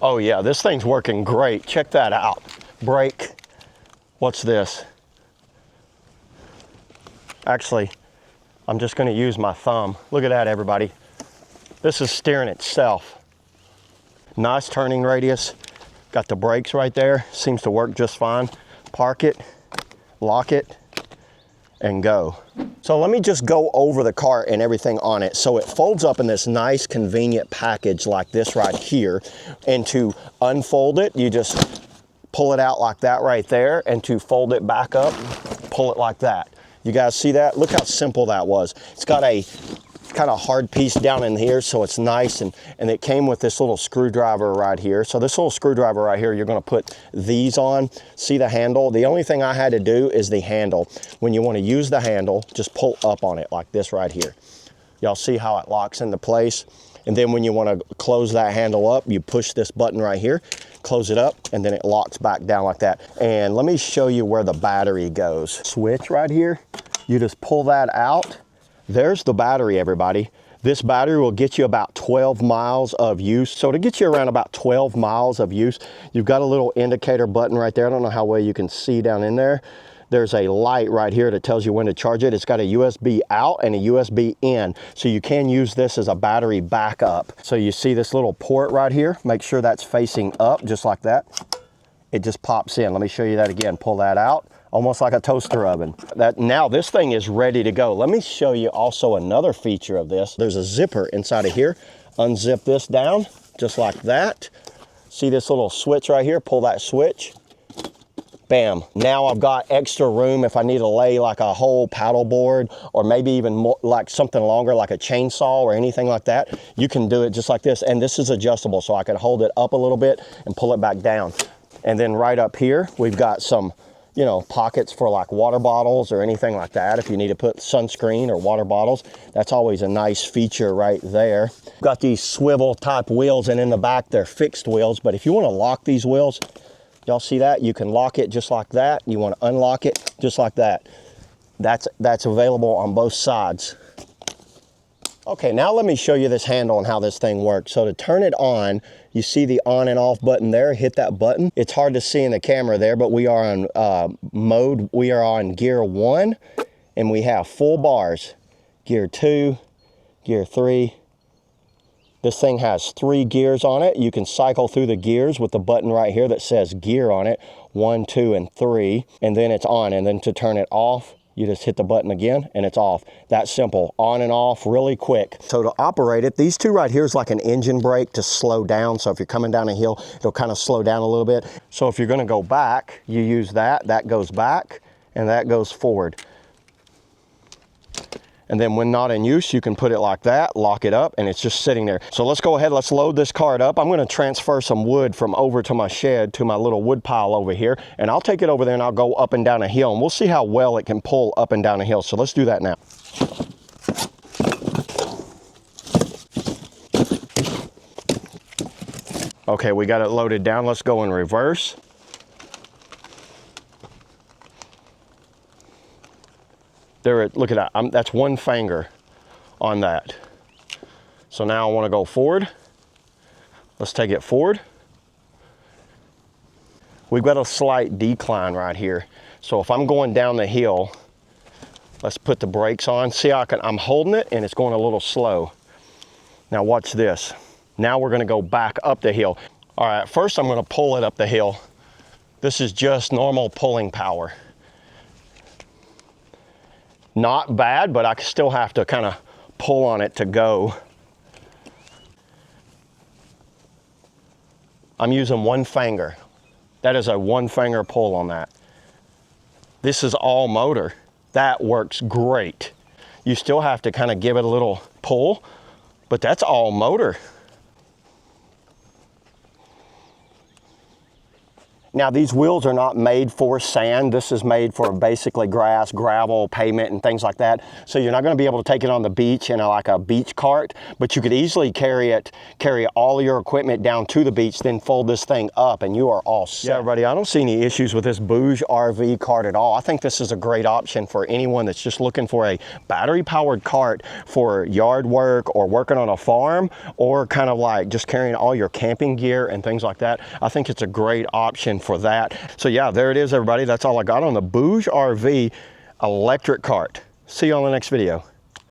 Oh yeah, this thing's working great. Check that out. Brake. What's this? Actually, I'm just gonna use my thumb. Look at that, everybody. This is steering itself. Nice turning radius. Got the brakes right there. Seems to work just fine. Park it, lock it, and go. So let me just go over the cart and everything on it. So it folds up in this nice convenient package like this right here. And to unfold it, you just pull it out like that right there. And to fold it back up, pull it like that. You guys see that? Look how simple that was. It's got a kind of hard piece down in here, so it's nice, and it came with this little screwdriver right here. So this little screwdriver right here, you're gonna put these on. See the handle? The only thing I had to do is the handle. When you wanna use the handle, just pull up on it like this right here. Y'all see how it locks into place? And then when you wanna close that handle up, you push this button right here, close it up, and then it locks back down like that. And let me show you where the battery goes. Switch right here, you just pull that out. There's the battery, everybody. This battery will get you about 12 miles of use. So to get you around about 12 miles of use, you've got a little indicator button right there. I don't know how well you can see down in there. There's a light right here that tells you when to charge it. It's got a USB out and a USB in. So you can use this as a battery backup. So you see this little port right here. Make sure that's facing up just like that. It just pops in. Let me show you that again. Pull that out. Almost like a toaster oven. Now this thing is ready to go. Let me show you also another feature of this. There's a zipper inside of here. Unzip this down, just like that. See this little switch right here? Pull that switch. Bam. Now I've got extra room if I need to lay like a whole paddle board, or maybe even more, like something longer like a chainsaw or anything like that. You can do it just like this. And this is adjustable, so I can hold it up a little bit and pull it back down. And then right up here, we've got some, you know, pockets for like water bottles or anything like that. If you need to put sunscreen or water bottles, that's always a nice feature right there. Got these swivel type wheels, and in the back they're fixed wheels, but if you want to lock these wheels, y'all see that? You can lock it just like that. You want to unlock it just like that. That's available on both sides. Okay, now let me show you this handle and how this thing works. So to turn it on, you see the on and off button there, hit that button. It's hard to see in the camera there, but we are on we are on gear 1, and we have full bars. Gear 2, gear 3. This thing has 3 gears on it. You can cycle through the gears with the button right here that says gear on it, 1, 2, and 3, and then it's on. And then to turn it off, you just hit the button again and it's off. That simple, on and off really quick. So to operate it, these two right here is like an engine brake to slow down. So if you're coming down a hill, it'll kind of slow down a little bit. So if you're gonna go back, you use that goes back and that goes forward. And then when not in use, you can put it like that, lock it up, and it's just sitting there. So let's go ahead, let's load this cart up. I'm gonna transfer some wood from over to my shed to my little wood pile over here, and I'll take it over there and I'll go up and down a hill, and we'll see how well it can pull up and down a hill. So let's do that now. Okay, we got it loaded down. Let's go in reverse. There, look at that, that's one finger on that. So now I wanna go forward. Let's take it forward. We've got a slight decline right here. So if I'm going down the hill, let's put the brakes on. See how I'm holding it and it's going a little slow. Now watch this. Now we're gonna go back up the hill. All right, first I'm gonna pull it up the hill. This is just normal pulling power. Not bad, but I still have to kind of pull on it to go. I'm using one finger. That is a one finger pull on that. This is all motor. That works great. You still have to kind of give it a little pull, but that's all motor. Now these wheels are not made for sand. This is made for basically grass, gravel, pavement, and things like that. So you're not going to be able to take it on the beach in like a beach cart, but you could easily carry all your equipment down to the beach, then fold this thing up, and you are all set. Yeah, everybody, I don't see any issues with this BougeRV cart at all. I think this is a great option for anyone that's just looking for a battery-powered cart for yard work or working on a farm, or kind of like just carrying all your camping gear and things like that. I think it's a great option for that. So yeah, there it is, everybody. That's all I got on the BougeRV electric cart. See you on the next video.